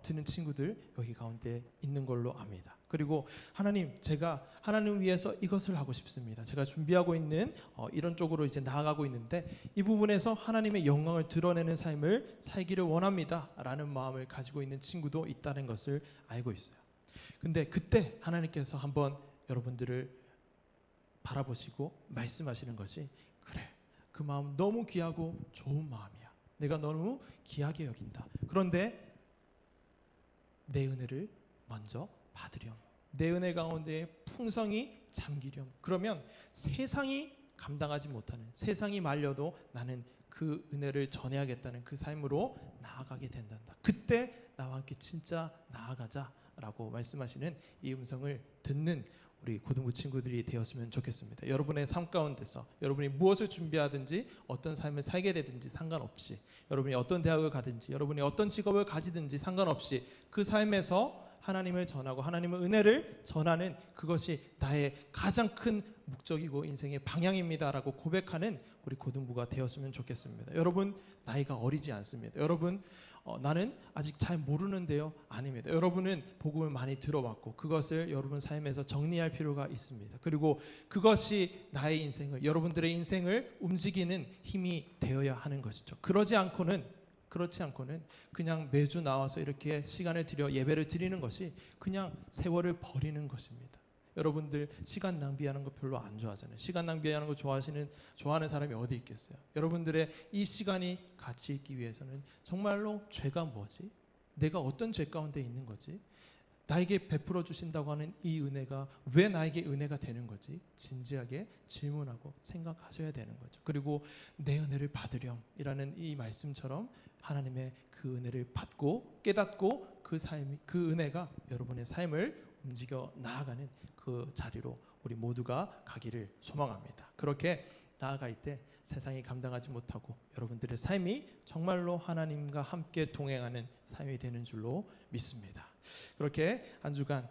드는 친구들 여기 가운데 있는 걸로 압니다. 그리고 하나님, 제가 하나님 위해서 이것을 하고 싶습니다, 제가 준비하고 있는 이런 쪽으로 이제 나아가고 있는데 이 부분에서 하나님의 영광을 드러내는 삶을 살기를 원합니다 라는 마음을 가지고 있는 친구도 있다는 것을 알고 있어요. 근데 그때 하나님께서 한번 여러분들을 바라보시고 말씀하시는 것이, 그래, 그 마음 너무 귀하고 좋은 마음이야, 내가 너무 귀하게 여긴다, 그런데 내 은혜를 먼저 받으렴, 내 은혜 가운데 풍성이 잠기렴. 그러면 세상이 감당하지 못하는, 세상이 말려도 나는 그 은혜를 전해야겠다는 그 삶으로 나아가게 된단다. 그때 나와 함께 진짜 나아가자라고 말씀하시는 이 음성을 듣는 우리 고등부 친구들이 되었으면 좋겠습니다. 여러분의 삶 가운데서 여러분이 무엇을 준비하든지 어떤 삶을 살게 되든지 상관없이, 여러분이 어떤 대학을 가든지 여러분이 어떤 직업을 가지든지 상관없이 그 삶에서 하나님을 전하고 하나님의 은혜를 전하는 그것이 나의 가장 큰 목적이고 인생의 방향입니다라고 고백하는 우리 고등부가 되었으면 좋겠습니다. 여러분 나이가 어리지 않습니다. 여러분 나는 아직 잘 모르는데요, 아닙니다. 여러분은 복음을 많이 들어봤고 그것을 여러분 삶에서 정리할 필요가 있습니다. 그리고 그것이 나의 인생을, 여러분들의 인생을 움직이는 힘이 되어야 하는 것이죠. 그렇지 않고는 그냥 매주 나와서 이렇게 시간을 들여 예배를 드리는 것이 그냥 세월을 버리는 것입니다. 여러분들 시간 낭비하는 거 별로 안 좋아하잖아요. 시간 낭비하는 거 좋아하는 사람이 어디 있겠어요? 여러분들의 이 시간이 가치 있기 위해서는 정말로 죄가 뭐지? 내가 어떤 죄 가운데 있는 거지? 나에게 베풀어 주신다고 하는 이 은혜가 왜 나에게 은혜가 되는 거지? 진지하게 질문하고 생각하셔야 되는 거죠. 그리고 내 은혜를 받으렴이라는 이 말씀처럼 하나님의 그 은혜를 받고 깨닫고 그 삶이, 그 은혜가 여러분의 삶을 움직여 나아가는 그 자리로 우리 모두가 가기를 소망합니다. 그렇게 나아갈 때 세상이 감당하지 못하고 여러분들의 삶이 정말로 하나님과 함께 동행하는 삶이 되는 줄로 믿습니다. 그렇게 한 주간,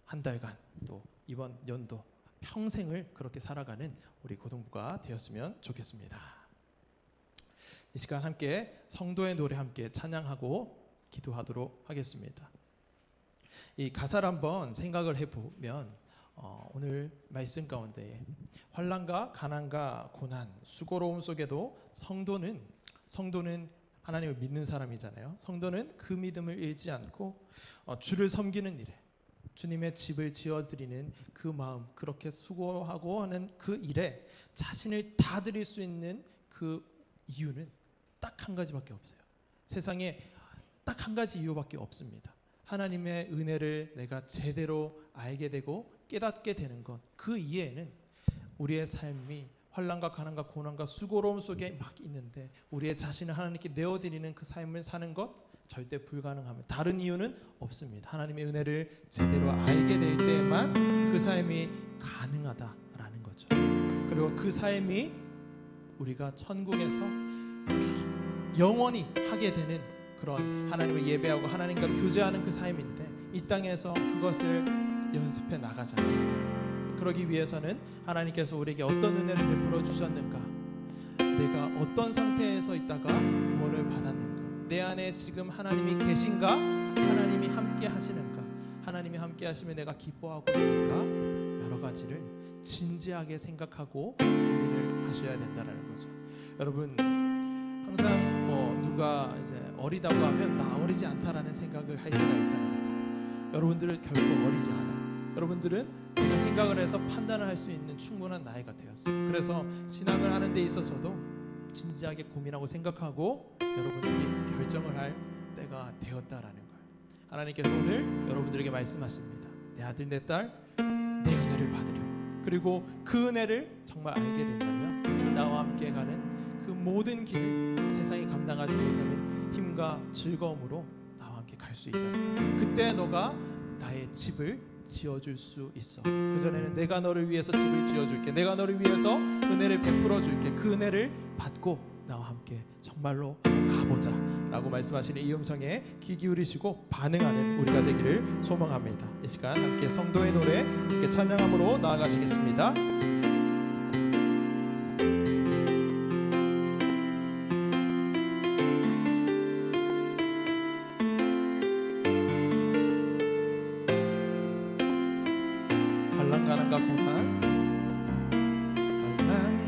한 달간, 또 이번 연도 평생을 그렇게 살아가는 우리 고등부가 되었으면 좋겠습니다. 이 시간 함께 성도의 노래 함께 찬양하고 기도하도록 하겠습니다. 이 가사를 한번 생각을 해보면 오늘 말씀 가운데 환난과 가난과 고난, 수고로움 속에도 성도는 하나님을 믿는 사람이잖아요. 성도는 그 믿음을 잃지 않고 주를 섬기는 일에, 주님의 집을 지어드리는 그 마음, 그렇게 수고하고 하는 그 일에 자신을 다 드릴 수 있는 그 이유는 딱 한 가지밖에 없어요. 세상에 딱 한 가지 이유밖에 없습니다. 하나님의 은혜를 내가 제대로 알게 되고 깨닫게 되는 것, 그 이해에는 우리의 삶이 환난과 가난과 고난과 수고로움 속에 막 있는데 우리의 자신을 하나님께 내어드리는 그 삶을 사는 것 절대 불가능합니다. 다른 이유는 없습니다. 하나님의 은혜를 제대로 알게 될 때에만 그 삶이 가능하다라는 거죠. 그리고 그 삶이 우리가 천국에서 영원히 하게 되는 그런 하나님을 예배하고 하나님과 교제하는 그 삶인데, 이 땅에서 그것을 연습해 나가자는 거예요. 그러기 위해서는 하나님께서 우리에게 어떤 은혜를 베풀어 주셨는가, 내가 어떤 상태에서 있다가 구원을 받았는가, 내 안에 지금 하나님이 계신가, 하나님이 함께 하시는가, 하나님이 함께 하시면 내가 기뻐하고 있는가, 여러 가지를 진지하게 생각하고 고민을 하셔야 된다는 거죠. 여러분, 항상 누가 이제 어리다고 하면 나 어리지 않다라는 생각을 할 때가 있잖아요. 여러분들은 결코 어리지 않아요. 여러분들은 내가 생각을 해서 판단을 할 수 있는 충분한 나이가 되었어요. 그래서 신앙을 하는 데 있어서도 진지하게 고민하고 생각하고 여러분들이 결정을 할 때가 되었다라는 거예요. 하나님께서 오늘 여러분들에게 말씀하십니다. 내 아들 내 딸, 내 은혜를 받으려. 그리고 그 은혜를 정말 알게 된다면 나와 함께 가는 그 모든 길을 세상이 감당하지 못하는 힘과 즐거움으로 나와 함께 갈 수 있다는 거예요. 그때 너가 나의 집을 지어줄 수 있어. 그전에는 내가 너를 위해서 집을 지어줄게, 내가 너를 위해서 은혜를 베풀어 줄게, 그 은혜를 받고 나와 함께 정말로 가보자 라고 말씀하시는 이 음성에 귀 기울이시고 반응하는 우리가 되기를 소망합니다. 이 시간 함께 성도의 노래 함께 찬양함으로 나아가시겠습니다.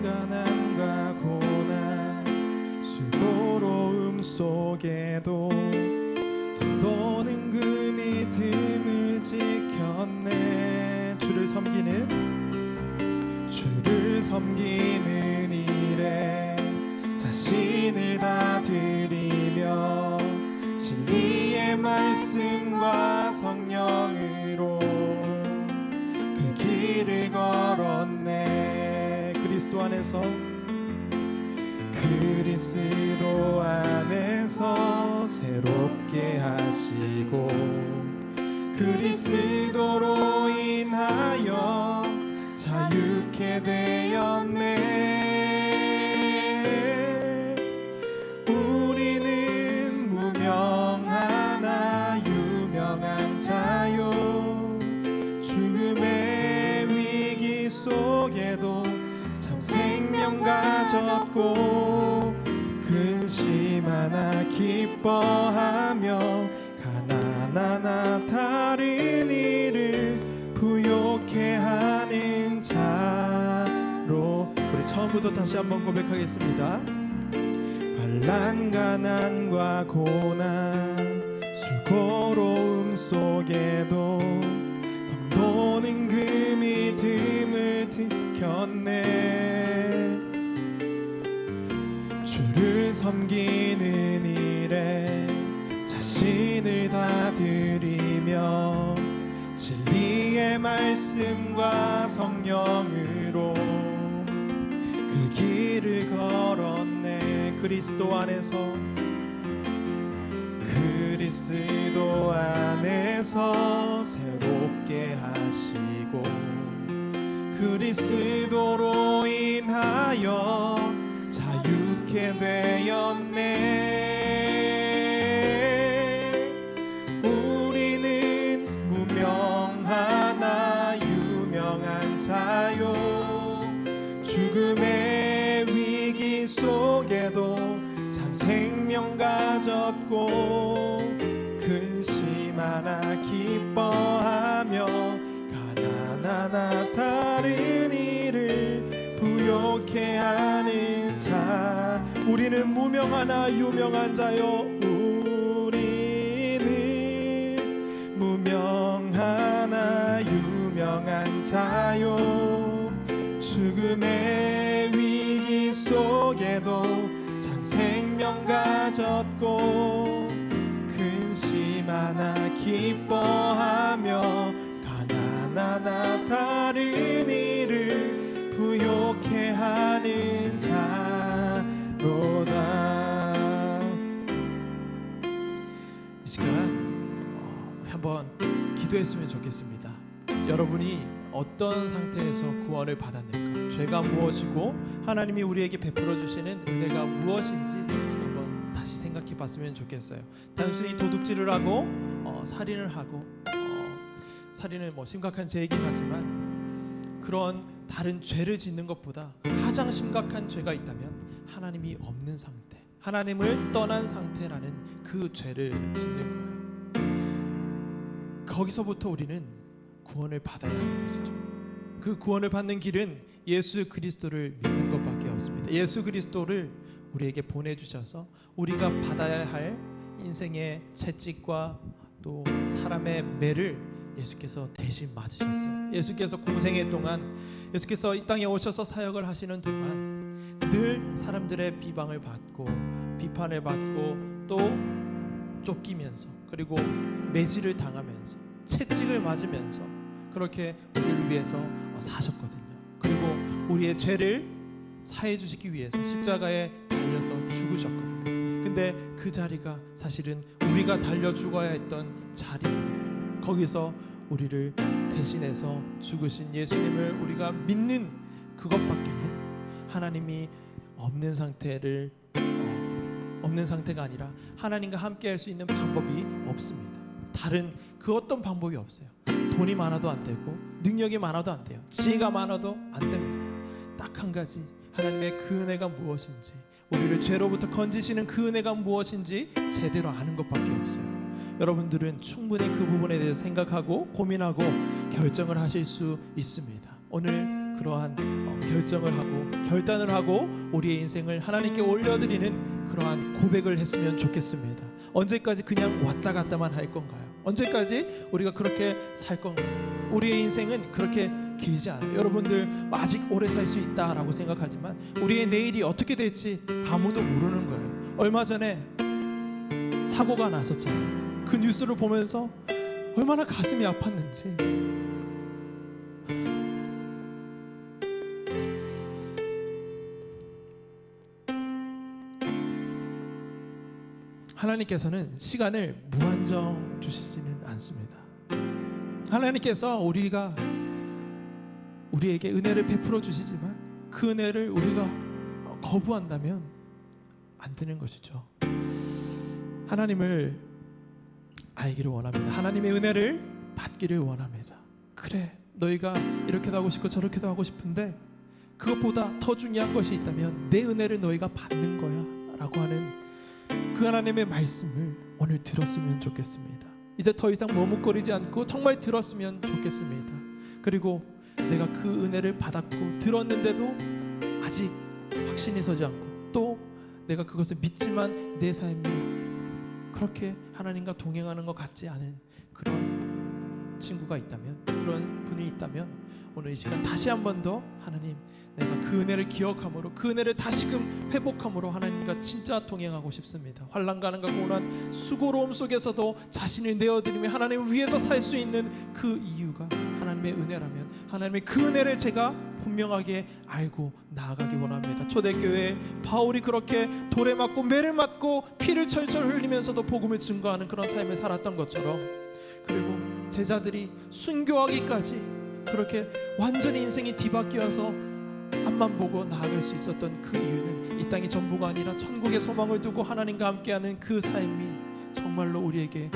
가난과 고난 수고로움 속에도 성도는 그 믿음을 지켰네. 주를 섬기는 일에 자신을 다 드리며 진리의 말씀과 성령으로 그 길을 걸었네. 그리스도 안에서 새롭게 하시고 그리스도로 인하여 자유케 되었네. 우리는 무명하나 유명한 자요, 죽음의 위기 속에도 참 생명 가졌고 근심 하나 기뻐하며 가난하나 다른 이를 부욕해 하는 자로. 우리 처음부터 다시 한번 고백하겠습니다. 환난 가난과 고난 수고로움 속에도 성도는 그 믿음을 지켰네. 주를 섬기는 일에 자신을 다 드리며 진리의 말씀과 성령으로 그 길을 걸었네. 그리스도 안에서 새롭게 하시고 그리스도로 인하여 자유케 되었네. 우리는 기뻐하며 가난하나 다른 이를 부욕해 하는 자. 우리는 무명하나 유명한 자요, 우리는 무명하나 유명한 자요. 죽음의 위기 속에도 참 생명 가졌고 근심하나 기뻐하며 가난하나 다른 이를 부욕해 하는 자로다. 이 시간 우리 한번 기도했으면 좋겠습니다. 여러분이 어떤 상태에서 구원을 받았는가, 죄가 무엇이고 하나님이 우리에게 베풀어 주시는 은혜가 무엇인지 한번 다시 생각해 봤으면 좋겠어요. 단순히 도둑질을 하고 살인을 하고 살인은 뭐 심각한 죄이긴 하지만 그런 다른 죄를 짓는 것보다 가장 심각한 죄가 있다면 하나님이 없는 상태, 하나님을 떠난 상태라는 그 죄를 짓는 거예요. 거기서부터 우리는 구원을 받아야 하는 것이죠. 그 구원을 받는 길은 예수 그리스도를 믿는 것밖에 없습니다. 예수 그리스도를 우리에게 보내주셔서 우리가 받아야 할 인생의 채찍과 또 사람의 매를 예수께서 대신 맞으셨어요. 예수께서 공생애 동안, 예수께서 이 땅에 오셔서 사역을 하시는 동안 늘 사람들의 비방을 받고 비판을 받고 또 쫓기면서 그리고 매질을 당하면서 채찍을 맞으면서 그렇게 우리를 위해서 사셨거든요. 그리고 우리의 죄를 사해 주시기 위해서 십자가에 달려서 죽으셨거든요. 근데 그 자리가 사실은 우리가 달려 죽어야 했던 자리예요. 거기서 우리를 대신해서 죽으신 예수님을 우리가 믿는 그것밖에는 하나님이 없는 상태를 없는 상태가 아니라 하나님과 함께 할 수 있는 방법이 없습니다. 다른 그 어떤 방법이 없어요. 돈이 많아도 안 되고 능력이 많아도 안 돼요. 지혜가 많아도 안 됩니다. 딱 한 가지, 하나님의 그 은혜가 무엇인지, 우리를 죄로부터 건지시는 그 은혜가 무엇인지 제대로 아는 것밖에 없어요. 여러분들은 충분히 그 부분에 대해서 생각하고 고민하고 결정을 하실 수 있습니다. 오늘 그러한 결정을 하고 결단을 하고 우리의 인생을 하나님께 올려드리는 그러한 고백을 했으면 좋겠습니다. 언제까지 그냥 왔다 갔다만 할 건가요? 언제까지 우리가 그렇게 살 건가요? 우리의 인생은 그렇게 길지 않아요. 여러분들 아직 오래 살 수 있다라고 생각하지만 우리의 내일이 어떻게 될지 아무도 모르는 거예요. 얼마 전에 사고가 났었잖아요. 그 뉴스를 보면서 얼마나 가슴이 아팠는지. 하나님께서는 시간을 무한정 주시지는 않습니다. 하나님께서 우리에게 은혜를 베풀어 주시지만 그 은혜를 우리가 거부한다면 안 되는 것이죠. 하나님을 알기를 원합니다. 하나님의 은혜를 받기를 원합니다. 그래, 너희가 이렇게도 하고 싶고 저렇게도 하고 싶은데 그것보다 더 중요한 것이 있다면 내 은혜를 너희가 받는 거야 라고 하는 그 하나님의 말씀을 오늘 들었으면 좋겠습니다. 이제 더 이상 머뭇거리지 않고 정말 들었으면 좋겠습니다. 그리고 내가 그 은혜를 받았고 들었는데도 아직 확신이 서지 않고 또 내가 그것을 믿지만 내 삶이 그렇게 하나님과 동행하는 것 같지 않은 그런 친구가 있다면, 그런 분이 있다면 오늘 이 시간 다시 한 번 더 하나님, 내가 그 은혜를 기억함으로 그 은혜를 다시금 회복함으로 하나님과 진짜 동행하고 싶습니다. 환난 가난과 고난 수고로움 속에서도 자신을 내어드리며 하나님을 위해서 살 수 있는 그 이유가 하나님의 은혜라면 하나님의 그 은혜를 제가 분명하게 알고 나아가기 원합니다. 초대교회에 바울이 그렇게 돌에 맞고 매를 맞고 피를 철철 흘리면서도 복음을 증거하는 그런 삶을 살았던 것처럼, 그리고 제자들이 순교하기까지 그렇게 완전히 인생이 뒤바뀌어서 앞만 보고 나아갈 수 있었던 그 이유는 이 땅이 전부가 아니라 천국의 소망을 두고 하나님과 함께하는 그 삶이 정말로 우리에게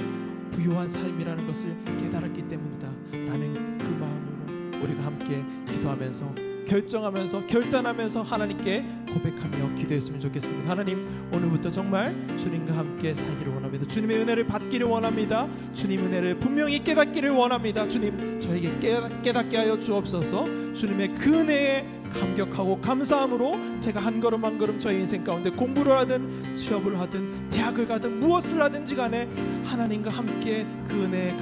부요한 삶이라는 것을 깨달았기 때문이다 라는 그 마음으로 우리가 함께 기도하면서 결정하면서 결단하면서 하나님께 고백하며 기도했으면 좋겠습니다. 하나님, 오늘부터 정말 주님과 함께 살기를 원합니다. 주님의 은혜를 받기를 원합니다. 주님 은혜를 분명히 깨닫기를 원합니다. 주님, 저에게 깨닫게 하여 주옵소서. 주님의 그 은혜에 감격하고 감사함으로 제가 한 걸음 한 걸음 저의 인생 가운데 공부를 하든 취업을 하든 대학을 가든 무엇을 하든지 간에 하나님과 함께 그 은혜에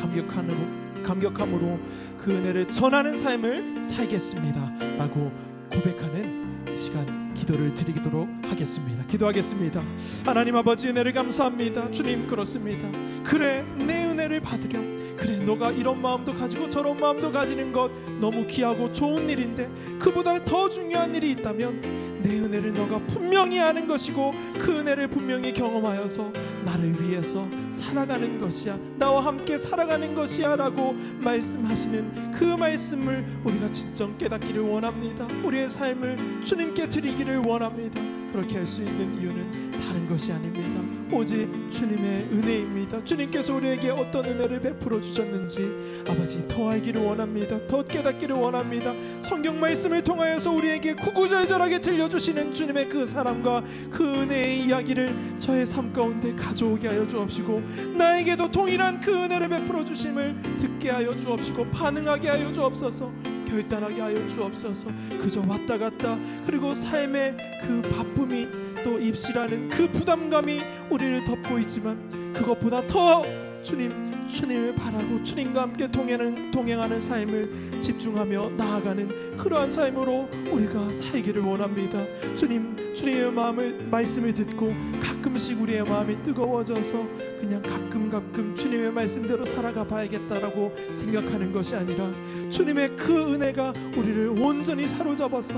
감격함으로 그 은혜를 전하는 삶을 살겠습니다 라고 고백하는 시간 기도를 드리도록 하겠습니다. 기도하겠습니다. 하나님 아버지, 은혜를 감사합니다. 주님, 그렇습니다. 그래, 내 은혜를 받으렴. 그래, 너가 이런 마음도 가지고 저런 마음도 가지는 것 너무 귀하고 좋은 일인데, 그보다 더 중요한 일이 있다면 내 은혜를 너가 분명히 아는 것이고 그 은혜를 분명히 경험하여서 나를 위해서 살아가는 것이야, 나와 함께 살아가는 것이야 라고 말씀하시는 그 말씀을 우리가 진정 깨닫기를 원합니다. 우리의 삶을 주님께 드리기를 원합니다. 그렇게 할 수 있는 이유는 다른 것이 아닙니다. 오직 주님의 은혜입니다. 주님께서 우리에게 어떤 은혜를 베풀어 주셨는지 아버지 더 알기를 원합니다. 더 깨닫기를 원합니다. 성경 말씀을 통하여서 우리에게 구구절절하게 들려주시는 주님의 그 사랑과 그 은혜의 이야기를 저의 삶 가운데 가져오게 하여 주옵시고, 나에게도 동일한 그 은혜를 베풀어 주심을 듣게 하여 주옵시고 반응하게 하여 주옵소서. 결단하게 하여 주옵소서. 그저 왔다 갔다 그리고 삶의 그 바쁨이 또 입시라는 그 부담감이 우리를 덮고 있지만, 그것보다 더 주님을 바라고 주님과 함께 동행하는 삶을 집중하며 나아가는 그러한 삶으로 우리가 살기를 원합니다. 주님의 말씀을 듣고 가끔씩 우리의 마음이 뜨거워져서 그냥 가끔 주님의 말씀대로 살아가 봐야겠다라고 생각하는 것이 아니라, 주님의 그 은혜가 우리를 온전히 사로잡아서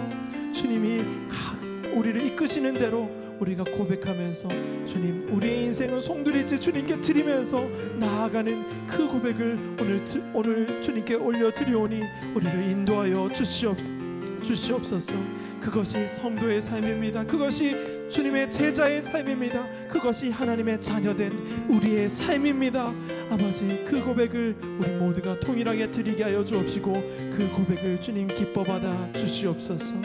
주님이 우리를 이끄시는 대로 우리가 고백하면서 주님, 우리의 인생은 송두리째 주님께 드리면서 나아가는 그 고백을 오늘 주님께 올려드리오니 우리를 인도하여 주시옵소서. 그것이 성도의 삶입니다. 그것이 주님의 제자의 삶입니다. 그것이 하나님의 자녀된 우리의 삶입니다. 아버지, 그 고백을 우리 모두가 통일하게 드리게 하여 주옵시고 그 고백을 주님 기뻐 받아 주시옵소서.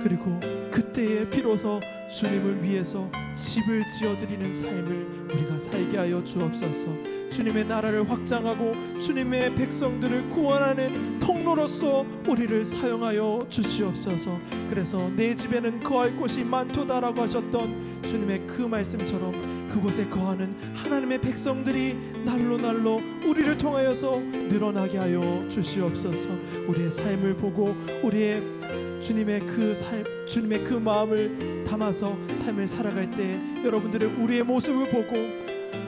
그리고 그때에 비로소 주님을 위해서 집을 지어드리는 삶을 우리가 살게 하여 주옵소서. 주님의 나라를 확장하고 주님의 백성들을 구원하는 통로로서 우리를 사용하여 주시옵소서. 그래서 내 집에는 거할 곳이 많도다라고 하셨던 주님의 그 말씀처럼 그곳에 거하는 하나님의 백성들이 날로 우리를 통하여서 늘어나게 하여 주시옵소서. 우리의 삶을 보고 우리의 주님의 그 마음을 담아서 삶을 살아갈 때 여러분들의 우리의 모습을 보고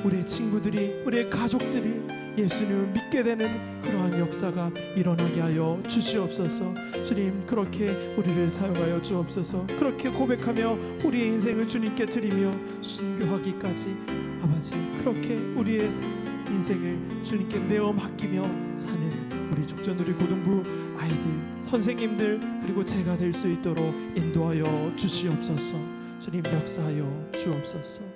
우리의 친구들이, 우리의 가족들이 예수님을 믿게 되는 그러한 역사가 일어나게 하여 주시옵소서. 주님, 그렇게 우리를 사용하여 주옵소서. 그렇게 고백하며 우리의 인생을 주님께 드리며 순교하기까지 아버지, 그렇게 우리의 인생을 주님께 내어 맡기며 사는 우리 죽전우리 고등부 아이들, 선생님들, 그리고 제가 될 수 있도록 인도하여 주시옵소서. 주님, 역사하여 주옵소서.